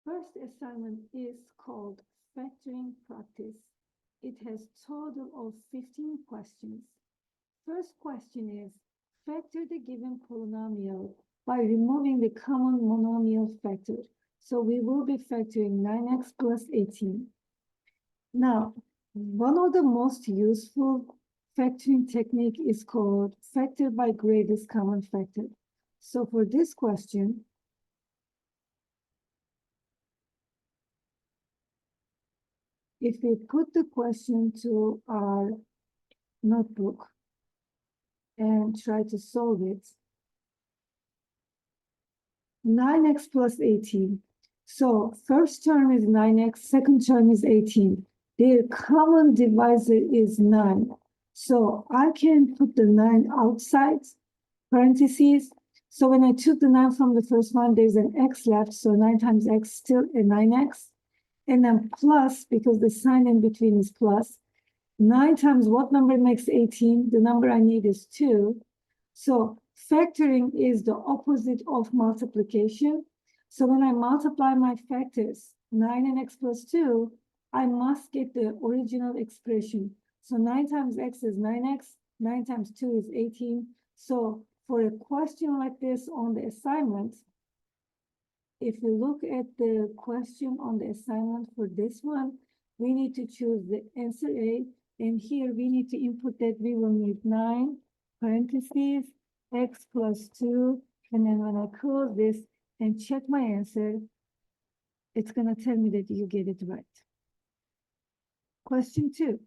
First assignment is called factoring practice. It has total of 15 questions. First question is, factor the given polynomial by removing the common monomial factor. So we will be factoring 9x plus 18. Now, one of the most useful factoring technique is called factor by greatest common factor. So for this question, if we put the question to our notebook and try to solve it, 9x plus 18. So first term is 9x, second term is 18. Their common divisor is 9. So I can put the 9 outside parentheses. So when I took the 9 from the first one, there's an x left. So 9 times x still a 9x. And then plus, because the sign in between is plus. 9 times what number makes 18? The number I need is 2. So factoring is the opposite of multiplication. So when I multiply my factors, 9 and x plus 2, I must get the original expression. So 9 times x is 9x, 9 times 2 is 18. So for a question like this on the assignment, if we look at the question on the assignment for this one, we need to choose the answer A. And here we need to input that we will need 9 parentheses, x plus 2. And then when I close this and check my answer, it's going to tell me that you get it right. Question 2.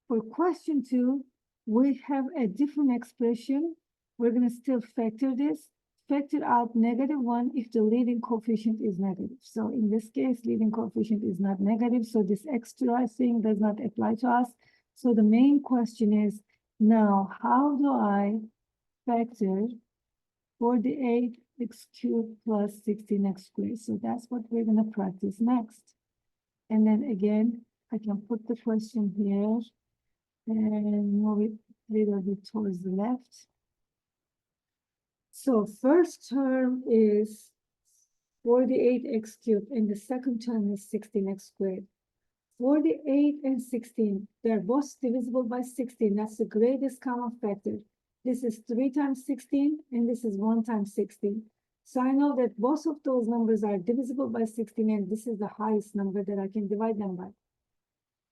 For question 2, we have a different expression. We're going to still factor this. Factor out -1 if the leading coefficient is negative. So in this case, leading coefficient is not negative. So this extra thing does not apply to us. So the main question is, now how do I factor 48x cubed plus 16x squared? So that's what we're going to practice next. And then again, I can put the question here and move it a little bit towards the left. So first term is 48x cubed, and the second term is 16x squared. 48 and 16, they're both divisible by 16. That's the greatest common factor. This is 3 times 16, and this is 1 times 16. So I know that both of those numbers are divisible by 16, and this is the highest number that I can divide them by.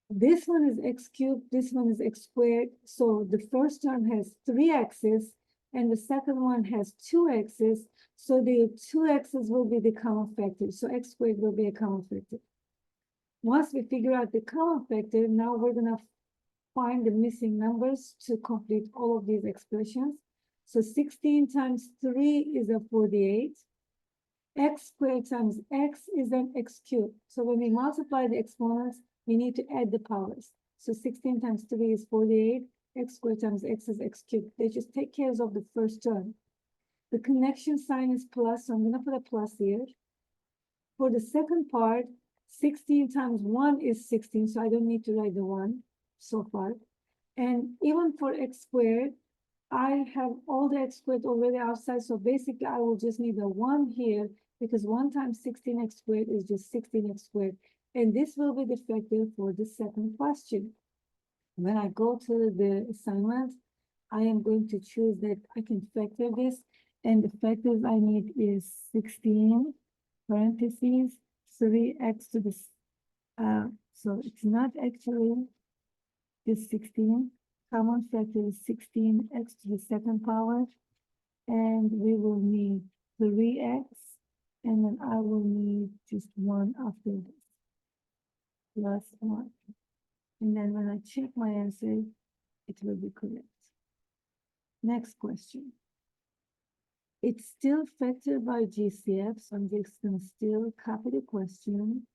This one is x cubed, this one is x squared. So the first term has 3 x's, and the second one has 2 x's. So the 2 x's will be the common factor. So x squared will be a common factor. Once we figure out the common factor, now we're going to find the missing numbers to complete all of these expressions. So 16 times 3 is a 48. X squared times x is an x cubed. So when we multiply the exponents, we need to add the powers. So 16 times 3 is 48. X squared times x is x cubed. They just take care of the first term. The connection sign is plus, so I'm going to put a plus here. For the second part, 16 times 1 is 16, so I don't need to write the 1 so far. And even for x squared, I have all the x squared already outside, so basically I will just need a 1 here, because 1 times 16x squared is just 16x squared. And this will be the factor for the second question. When I go to the assignment, I am going to choose that I can factor this, and the factors I need is 16 parentheses 3x to this. So it's not actually this 16. Common factor is 16x to the second power, and we will need 3x, and then I will need just 1 after this, plus 1. And then when I check my answer, it will be correct. Next question. It's still factored by GCF, so I'm just going to still copy the question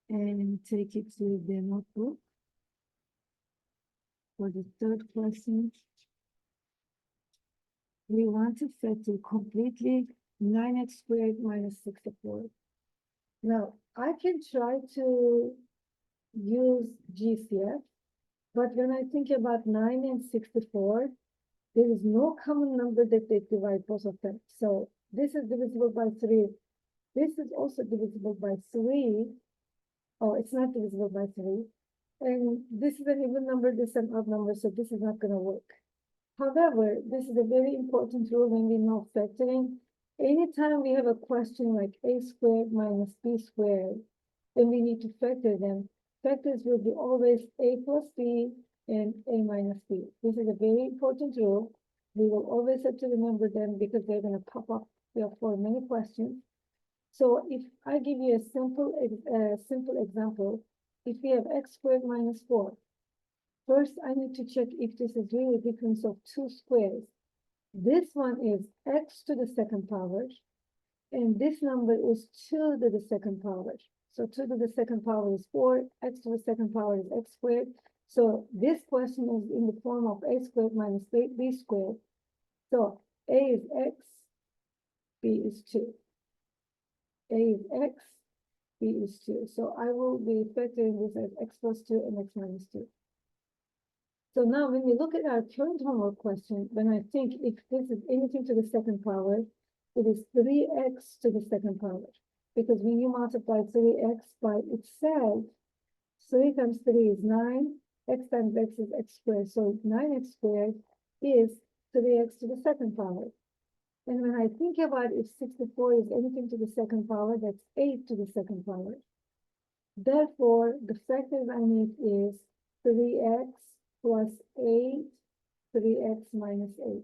and take it to the notebook. For the third question, we want to factor completely 9x squared minus 64. Now, I can try to use GCF, but when I think about 9 and 64, there is no common number that they divide both of them. So this is divisible by 3. This is also divisible by 3. Oh, it's not divisible by 3. And this is an even number, this is an odd number, so this is not going to work. However, this is a very important rule when we know factoring. Anytime we have a question like a squared minus b squared, then we need to factor them. Factors will be always a plus b and a minus b. This is a very important rule. We will always have to remember them because they're going to pop up for many questions. So if I give you a simple example, if we have x squared minus 4, first I need to check if this is really a difference of two squares. This one is x to the second power, and this number is 2 to the second power. So 2 to the second power is 4, x to the second power is x squared. So this question is in the form of a squared minus b squared. So a is x, b is 2. A is x, b is 2. So I will be factoring this as x plus 2 and x minus 2. So now when we look at our current homework question, when I think if this is anything to the second power, it is 3x to the second power. Because when you multiply 3x by itself, 3 times 3 is 9, x times x is x squared. So 9x squared is 3x to the second power. And when I think about if 64 is anything to the second power, that's 8 to the second power. Therefore, the factors I need is 3x plus 8, 3x minus 8.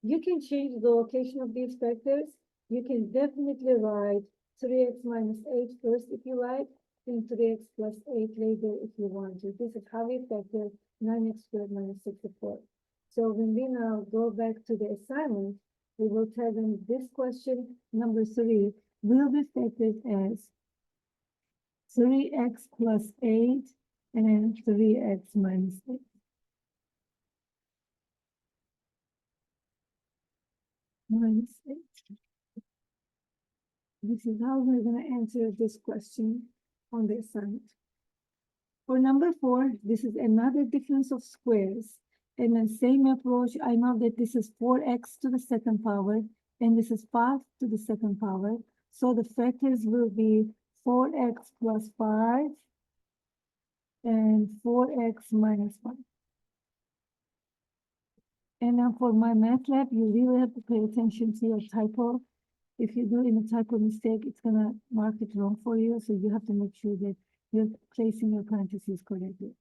You can change the location of these factors. You can definitely write 3x minus 8 first if you like, and 3x plus 8 later if you want to. This is how we factor 9x squared minus 64. So when we now go back to the assignment, we will tell them this question, number 3, will be factored as 3x plus 8 and 3x minus 8. Minus 8. This is how we're going to answer this question on the assignment. For number 4, this is another difference of squares. And the same approach, I know that this is 4x to the second power, and this is 5 to the second power. So the factors will be 4x plus 5 and 4x minus 1. And now for my math lab, you really have to pay attention to your typo. If you do any typo mistake, it's gonna mark it wrong for you. So you have to make sure that you're placing your parentheses correctly.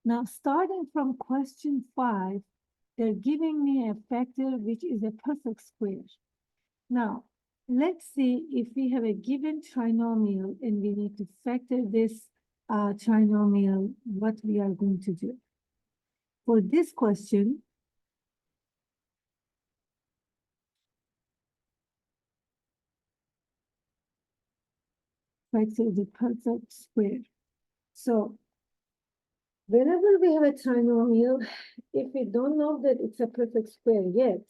Now, starting from question 5, they're giving me a factor which is a perfect square. Now, let's see if we have a given trinomial and we need to factor this trinomial, what we are going to do. For this question, factor the perfect square. So whenever we have a trinomial, if we don't know that it's a perfect square yet,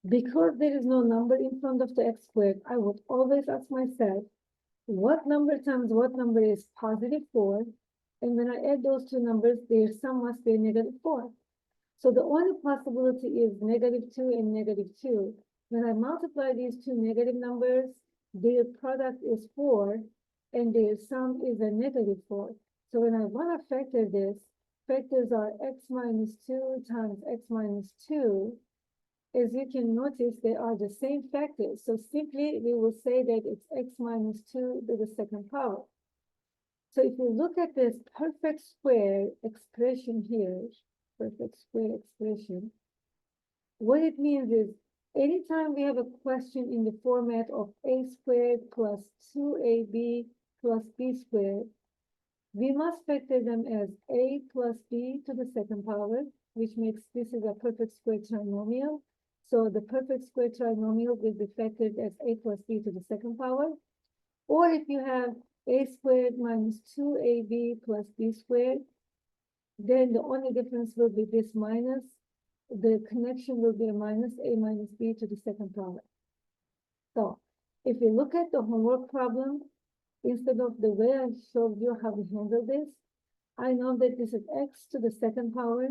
because there is no number in front of the x squared, I would always ask myself, what number times what number is positive 4? And when I add those two numbers, their sum must be negative 4. So the only possibility is negative 2 and negative 2. When I multiply these two negative numbers, their product is 4, and their sum is a negative 4. So when I want to factor this, factors are x minus 2 times x minus 2. As you can notice, they are the same factors. So simply, we will say that it's x minus 2 to the second power. So if you look at this perfect square expression here, perfect square expression, what it means is anytime we have a question in the format of a squared plus 2ab plus b squared, we must factor them as a plus b to the second power, which makes this is a perfect square trinomial. So the perfect square trinomial will be factored as a plus b to the second power. Or if you have a squared minus 2ab plus b squared, then the only difference will be this minus. The connection will be a minus a minus b to the second power. So if you look at the homework problem, instead of the way I showed you how we handle this, I know that this is x to the second power,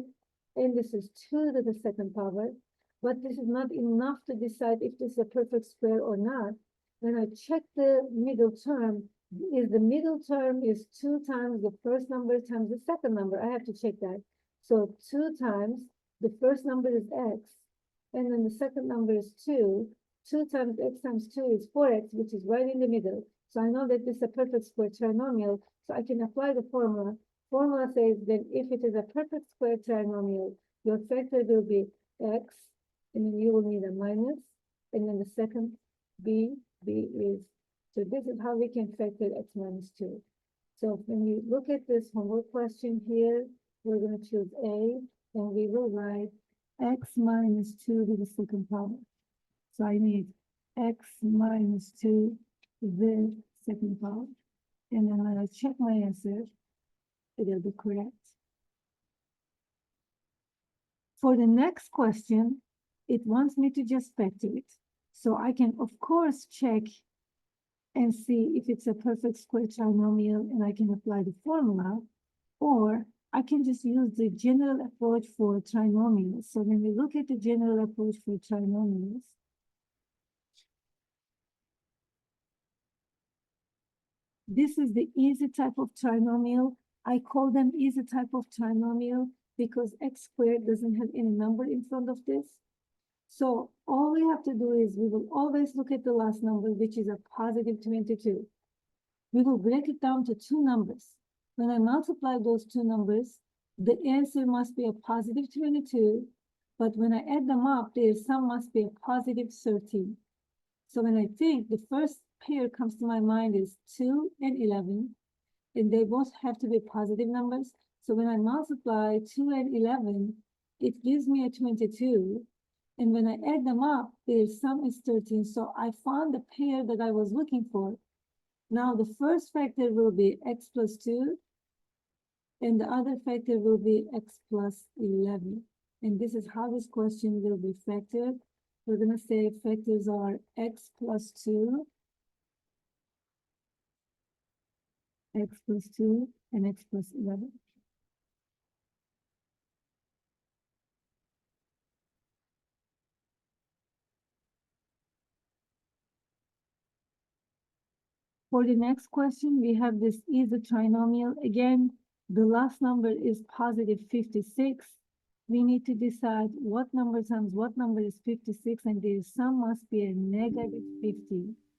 and this is 2 to the second power. but this is not enough to decide if this is a perfect square or not. When I check the middle term, is the middle term is 2 times the first number times the second number. I have to check that. So 2 times the first number is x, and then the second number is 2. 2 times x times 2 is 4x, which is right in the middle. So I know that this is a perfect square trinomial, so I can apply the formula. Formula says that if it is a perfect square trinomial, your factor will be x, and then you will need a minus, and then the second b is, so this is how we can factor x minus 2. So when you look at this homework question here, we're going to choose A, and we will write x minus 2 to the second power. So I need x minus 2 to the second power. And then when I check my answer, it'll be correct. For the next question, it wants me to just factor it. So I can, of course, check and see if it's a perfect square trinomial, and I can apply the formula, or I can just use the general approach for trinomials. So when we look at the general approach for trinomials, this is the easy type of trinomial. I call them easy type of trinomial because x squared doesn't have any number in front of this. So all we have to do is we will always look at the last number, which is a positive 22. We will break it down to 2 numbers. When I multiply those 2 numbers, the answer must be a positive 22, but when I add them up, their sum must be a positive 13. So when I think, the first pair comes to my mind is 2 and 11, and they both have to be positive numbers. So when I multiply 2 and 11, it gives me a 22. And when I add them up, their sum is 13. So I found the pair that I was looking for. Now the first factor will be x plus 2, and the other factor will be x plus 11. And this is how this question will be factored. We're going to say factors are x plus 2, x plus 2, and x plus 11. For the next question, we have this easy trinomial. Again, the last number is positive 56. We need to decide what number times what number is 56, and their sum must be a negative 50.